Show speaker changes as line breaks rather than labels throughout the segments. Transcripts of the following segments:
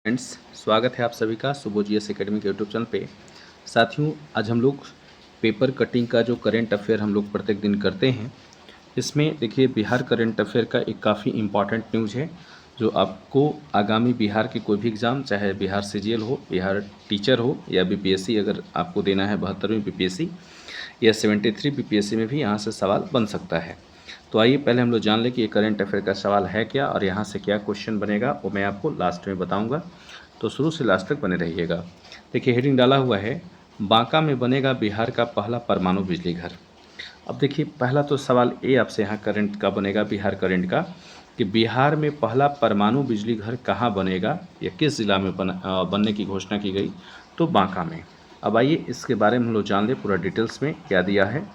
Friends, स्वागत है आप सभी का सुबोजियस एकेडमी के यूट्यूब चैनल पे। साथियों, आज हम लोग पेपर कटिंग का जो करंट अफेयर हम लोग प्रत्येक दिन करते हैं, इसमें देखिए बिहार करंट अफेयर का एक काफ़ी इम्पॉर्टेंट न्यूज़ है जो आपको आगामी बिहार के कोई भी एग्ज़ाम, चाहे बिहार सीजीएल हो, बिहार टीचर हो या बीपीएससी अगर आपको देना है 72वीं बीपीएससी या 73 बीपीएससी में भी यहाँ से सवाल बन सकता है। तो आइए पहले हम लोग जान लें कि ये करंट अफेयर का सवाल है क्या और यहाँ से क्या क्वेश्चन बनेगा, वो मैं आपको लास्ट में बताऊँगा। तो शुरू से लास्ट तक बने रहिएगा। देखिए हेडिंग डाला हुआ है, बांका में बनेगा बिहार का पहला परमाणु बिजली घर। अब देखिए पहला तो सवाल ये आपसे यहाँ करंट का बनेगा, बिहार करंट का, कि बिहार में पहला परमाणु बिजली घर कहाँ बनेगा या किस जिला में बनने की घोषणा की गई, तो बांका में। अब आइए इसके बारे में हम लोग जान लें पूरा डिटेल्स में क्या दिया है।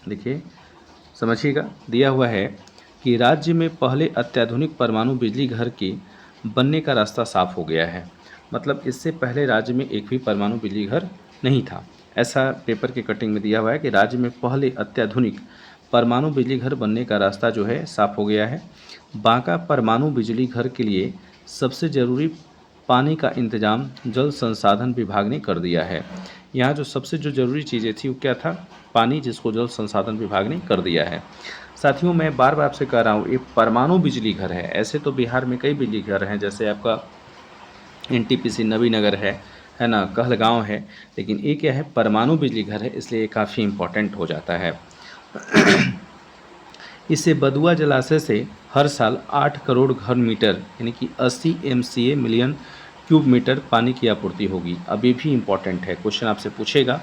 देखिए समझिएगा, दिया हुआ है कि राज्य में पहले अत्याधुनिक परमाणु बिजली घर के बनने का रास्ता साफ हो गया है। मतलब इससे पहले राज्य में एक भी परमाणु बिजली घर नहीं था। ऐसा पेपर के कटिंग में दिया हुआ है कि राज्य में पहले अत्याधुनिक परमाणु बिजली घर बनने का रास्ता जो है साफ हो गया है। बांका परमाणु बिजली घर के लिए सबसे ज़रूरी पानी का इंतजाम जल संसाधन विभाग ने कर दिया है। यहाँ जो सबसे जो ज़रूरी चीज़ें थी वो क्या था, पानी, जिसको जल संसाधन विभाग ने कर दिया है। साथियों, मैं बार बार आपसे कह रहा हूँ, ये परमाणु बिजली घर है। ऐसे तो बिहार में कई बिजली घर हैं, जैसे आपका एनटीपीसी नवीनगर है ना, कहलगांव है, लेकिन ये क्या है, परमाणु बिजली घर है, इसलिए ये काफ़ी इम्पोर्टेंट हो जाता है। इससे बदुआ जलाशय से हर साल 8 करोड़ घन मीटर यानी कि 80 MCA मिलियन क्यूब मीटर पानी की आपूर्ति होगी। अब ये भी इम्पोर्टेंट है, क्वेश्चन आपसे पूछेगा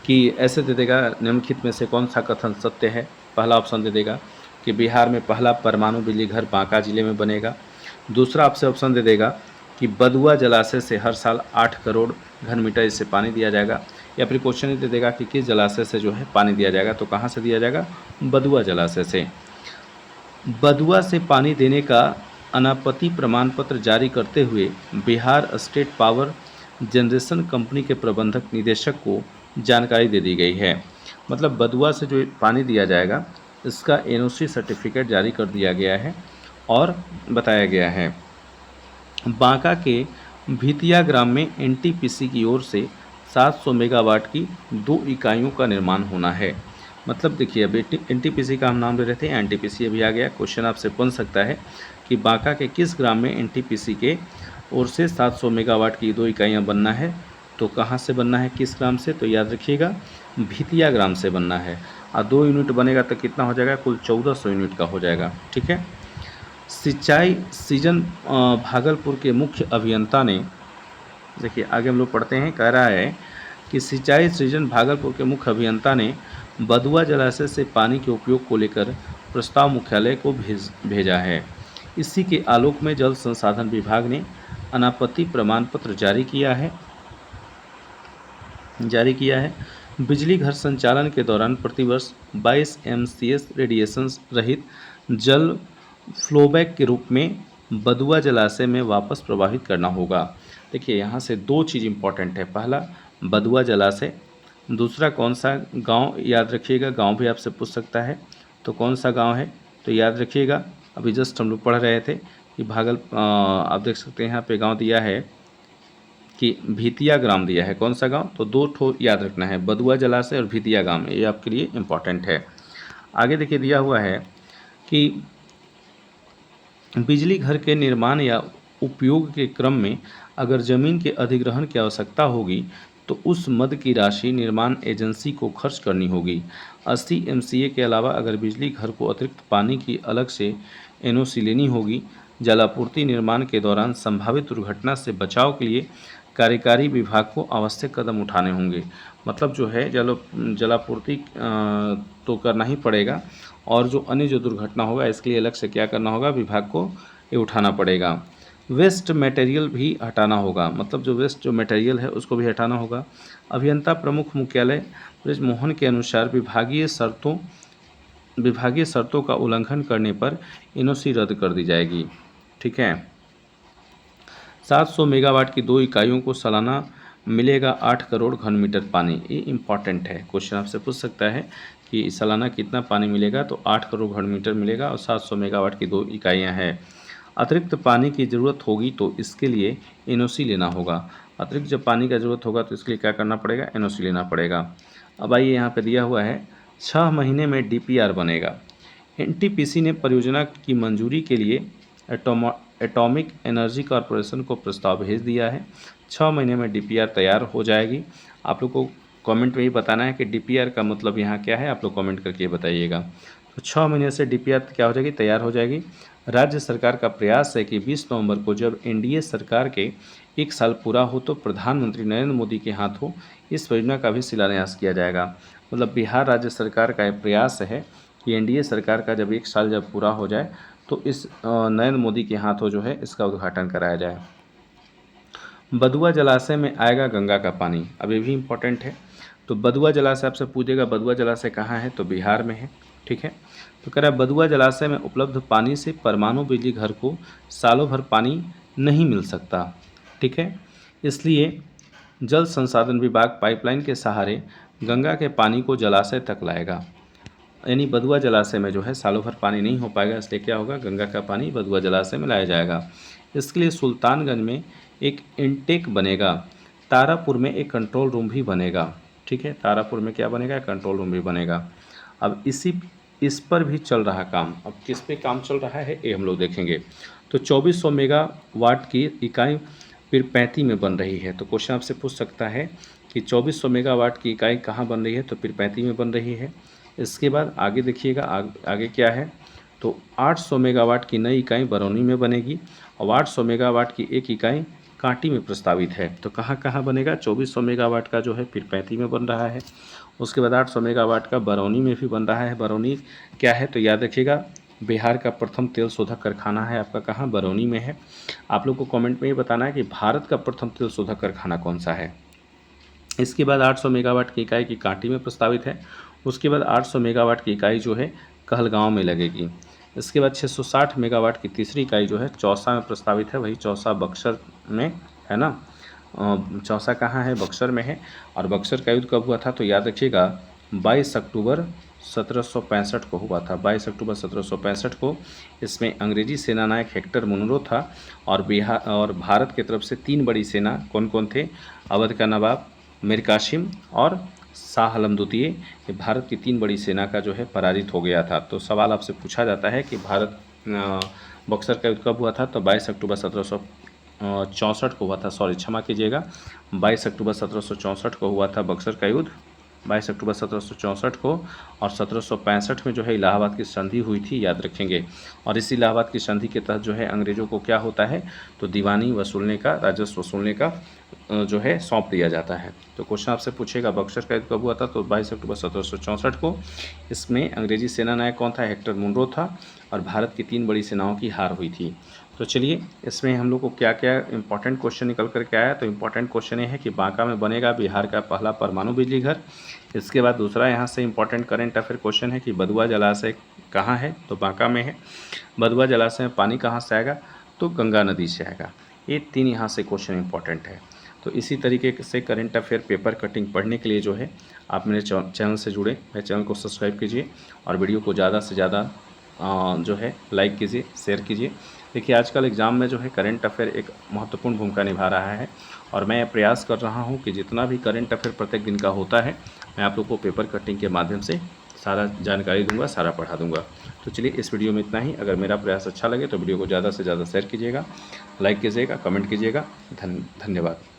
कि ऐसे दे देगा, निम्नलिखित में से कौन सा कथन सत्य है। पहला ऑप्शन दे देगा कि बिहार में पहला परमाणु बिजली घर बांका जिले में बनेगा। दूसरा आपसे ऑप्शन दे देगा कि बदुआ जलाशय से हर साल 8 करोड़ घन मीटर इससे पानी दिया जाएगा। या फिर क्वेश्चन ही दे देगा कि किस जलाशय से जो है पानी दिया जाएगा, तो कहाँ से दिया जाएगा, बदुआ जलाशय से। बदुआ से पानी देने का अनापत्ति प्रमाण पत्र जारी करते हुए Bihar state power generation company के प्रबंधक निदेशक को जानकारी दे दी गई है। मतलब बदुआ से जो पानी दिया जाएगा इसका एनओसी सर्टिफिकेट जारी कर दिया गया है और बताया गया है। बांका के भितिया ग्राम में एनटीपीसी की ओर से 700 मेगावाट की 2 इकाइयों का निर्माण होना है। मतलब देखिए, अब एनटीपीसी का हम नाम ले रहे थे, एनटीपीसी अभी आ गया। क्वेश्चन आपसे बन सकता है कि बांका के किस ग्राम में एनटीपीसी के ओर से 700 मेगावाट की 2 इकाइयाँ बनना है, तो कहाँ से बनना है, किस ग्राम से, तो याद रखिएगा भितिया ग्राम से बनना है। और 2 यूनिट बनेगा तो कितना हो जाएगा, कुल 1400 यूनिट का हो जाएगा। ठीक है। सिंचाई सीजन भागलपुर के मुख्य अभियंता ने, देखिए आगे हम लोग पढ़ते हैं, कह रहा है कि सिंचाई सृजन भागलपुर के मुख्य अभियंता ने बदुआ जलाशय से पानी के उपयोग को लेकर प्रस्ताव मुख्यालय को भेजा है। इसी के आलोक में जल संसाधन विभाग ने अनापत्ति प्रमाण पत्र जारी किया है। बिजली घर संचालन के दौरान प्रतिवर्ष 22 MCS रेडिएशन रहित जल फ्लोबैक के रूप में बदुआ जलाशय में वापस प्रवाहित करना होगा। देखिए यहाँ से 2 चीज़ इंपॉर्टेंट है। पहला बदुआ जलाशय, दूसरा कौन सा गांव, याद रखिएगा, गांव भी आपसे पूछ सकता है, तो कौन सा गांव है, तो याद रखिएगा अभी जस्ट हम लोग पढ़ रहे थे कि आप देख सकते हैं यहाँ पे गांव दिया है कि भितिया ग्राम दिया है। कौन सा गांव, तो 2 ठो याद रखना है, बदुआ जलाशय और भितिया गांव, ये आपके लिए इम्पॉर्टेंट है। आगे देखिए दिया हुआ है कि बिजली घर के निर्माण या उपयोग के क्रम में अगर ज़मीन के अधिग्रहण की आवश्यकता होगी तो उस मद की राशि निर्माण एजेंसी को खर्च करनी होगी। 80 MCA के अलावा अगर बिजली घर को अतिरिक्त पानी की अलग से एनओसी लेनी होगी। जलापूर्ति निर्माण के दौरान संभावित दुर्घटना से बचाव के लिए कार्यकारी विभाग को आवश्यक कदम उठाने होंगे। मतलब जो है जलापूर्ति तो करना ही पड़ेगा, और जो अन्य जो दुर्घटना होगा इसके लिए अलग से क्या करना होगा, विभाग को ये उठाना पड़ेगा। वेस्ट मटेरियल भी हटाना होगा, मतलब जो वेस्ट जो मटेरियल है उसको भी हटाना होगा। अभियंता प्रमुख मुख्यालय ब्रजमोहन के अनुसार विभागीय शर्तों का उल्लंघन करने पर एनओसी रद्द कर दी जाएगी। ठीक है। 700 मेगावाट की 2 इकाइयों को सालाना मिलेगा 8 करोड़ घन मीटर पानी। ये इंपॉर्टेंट है, क्वेश्चन आपसे पूछ सकता है कि सालाना कितना पानी मिलेगा, तो 8 करोड़ घन मीटर मिलेगा और 700 मेगावाट की 2 इकाइयाँ हैं। अतिरिक्त पानी की ज़रूरत होगी तो इसके लिए एनओसी लेना होगा। अतिरिक्त जब पानी का ज़रूरत होगा तो इसके लिए क्या करना पड़ेगा, एनओसी लेना पड़ेगा। अब आइए यहाँ पे दिया हुआ है 6 महीने में डीपीआर बनेगा। एनटीपीसी ने परियोजना की मंजूरी के लिए एटॉमिक एनर्जी कॉरपोरेशन को प्रस्ताव भेज दिया है। 6 महीने में डीपीआर तैयार हो जाएगी। आप लोग को कमेंट में ही बताना है कि डीपीआर का मतलब यहाँ क्या है, आप लोग कमेंट करके बताइएगा। तो 6 महीने से डीपीआर क्या हो जाएगी, तैयार हो जाएगी। राज्य सरकार का प्रयास है कि 20 नवंबर को जब एनडीए सरकार के 1 साल पूरा हो तो प्रधानमंत्री नरेंद्र मोदी के हाथों इस परियोजना का भी शिलान्यास किया जाएगा। मतलब बिहार राज्य सरकार का यह प्रयास है कि एनडीए सरकार का जब 1 साल जब पूरा हो जाए तो इस नरेंद्र मोदी के हाथों जो है इसका उद्घाटन कराया जाए। बदुआ जलाशय में आएगा गंगा का पानी, अब ये भी इम्पोर्टेंट है। तो बदुआ जलाशय आपसे पूछेगा, बदुआ जलाशय कहाँ है, तो बिहार में है। ठीक है, तो कह रहा है बदुआ जलाशय में उपलब्ध पानी से परमाणु बिजली घर को सालों भर पानी नहीं मिल सकता। ठीक है, इसलिए जल संसाधन विभाग पाइपलाइन के सहारे गंगा के पानी को जलाशय तक लाएगा। यानी बदुआ जलाशय में जो है सालों भर पानी नहीं हो पाएगा, इसलिए क्या होगा, गंगा का पानी बदुआ जलाशय में लाया जाएगा। इसके लिए सुल्तानगंज में एक इनटेक बनेगा। तारापुर में एक कंट्रोल रूम भी बनेगा। ठीक है, तारापुर में क्या बनेगा, कंट्रोल रूम भी बनेगा। अब इस पर भी चल रहा काम। अब किस पे काम चल रहा है ये हम लोग देखेंगे। तो 2400 मेगावाट की इकाई पीरपैंती में बन रही है। तो क्वेश्चन आपसे पूछ सकता है कि 2400 मेगावाट की इकाई कहाँ बन रही है, तो पीरपैंती में बन रही है। इसके बाद आगे देखिएगा, आगे क्या है, तो 800 मेगावाट की नई इकाई बरौनी में बनेगी और 800 मेगावाट की एक इकाई कांटी में प्रस्तावित है। तो कहाँ कहाँ बनेगा, 2400 मेगावाट का जो है पीरपैंती में बन रहा है। उसके बाद 800 मेगावाट का बरौनी में भी बन रहा है। बरौनी क्या है, तो याद रखिएगा बिहार का प्रथम तेल शोधक कारखाना है आपका, कहाँ, बरौनी में है। आप लोग को कमेंट में ये बताना है कि भारत का प्रथम तेल शोधक कारखाना कौन सा है। इसके बाद 800 मेगावाट की इकाई की कांटी में प्रस्तावित है। उसके बाद 800 मेगावाट की इकाई जो है कहलगांव में लगेगी। इसके बाद 660 मेगावाट की तीसरी इकाई जो है चौसा में प्रस्तावित है, वही चौसा बक्सर में है ना। चौसा कहाँ है, बक्सर में है। और बक्सर का युद्ध कब हुआ था, तो याद रखिएगा 22 अक्टूबर 1765 को हुआ था। 22 अक्टूबर 1765 को इसमें अंग्रेजी सेना नायक हेक्टर मुनरो था और भारत की तरफ से 3 बड़ी सेना कौन कौन थे, अवध का नवाब मीर कासिम और शाह आलम द्वितीय, ये भारत की 3 बड़ी सेना का जो है पराजित हो गया था। तो सवाल आपसे पूछा जाता है कि भारत बक्सर का युद्ध कब हुआ था, तो 22 अक्टूबर 1764 को हुआ था। सॉरी, क्षमा कीजिएगा, 22 अक्टूबर 1764 को हुआ था बक्सर का युद्ध, 22 अक्टूबर 1764 को। और 1765 में जो है इलाहाबाद की संधि हुई थी, याद रखेंगे। और इस इलाहाबाद की संधि के तहत जो है अंग्रेज़ों को क्या होता है, तो दीवानी वसूलने का, राजस्व वसूलने का जो है सौंप दिया जाता है। तो क्वेश्चन आपसे पूछेगा बक्सर का युद्ध कब हुआ था, तो 22 अक्टूबर 1764 को। इसमें अंग्रेजी सेना नायक कौन था, हेक्टर मुनरो था और भारत की 3 बड़ी सेनाओं की हार हुई थी। तो चलिए, इसमें हम लोग को क्या क्या इंपॉर्टेंट क्वेश्चन निकल कर के आया, तो इंपॉर्टेंट क्वेश्चन ये है कि बांका में बनेगा बिहार का पहला परमाणु बिजली घर। इसके बाद दूसरा यहाँ से इंपॉर्टेंट करंट अफेयर क्वेश्चन है कि बदुआ जलाशय कहाँ है, तो बांका में है। बदुआ जलाशय में पानी कहाँ से आएगा, तो गंगा नदी से आएगा। ये 3 यहाँ से क्वेश्चन इंपॉर्टेंट है। तो इसी तरीके से करंट अफेयर पेपर कटिंग पढ़ने के लिए जो है आप मेरे चैनल से जुड़े, मेरे चैनल को सब्सक्राइब कीजिए और वीडियो को ज़्यादा से ज़्यादा जो है लाइक कीजिए, शेयर कीजिए। देखिए, आजकल एग्ज़ाम में जो है करंट अफेयर एक महत्वपूर्ण भूमिका निभा रहा है और मैं प्रयास कर रहा हूं कि जितना भी करंट अफेयर प्रत्येक दिन का होता है मैं आप लोग को पेपर कटिंग के माध्यम से सारा जानकारी दूंगा, सारा पढ़ा दूंगा। तो चलिए, इस वीडियो में इतना ही। अगर मेरा प्रयास अच्छा लगे तो वीडियो को ज़्यादा से ज़्यादा शेयर कीजिएगा, लाइक कीजिएगा, कमेंट कीजिएगा। धन्यवाद।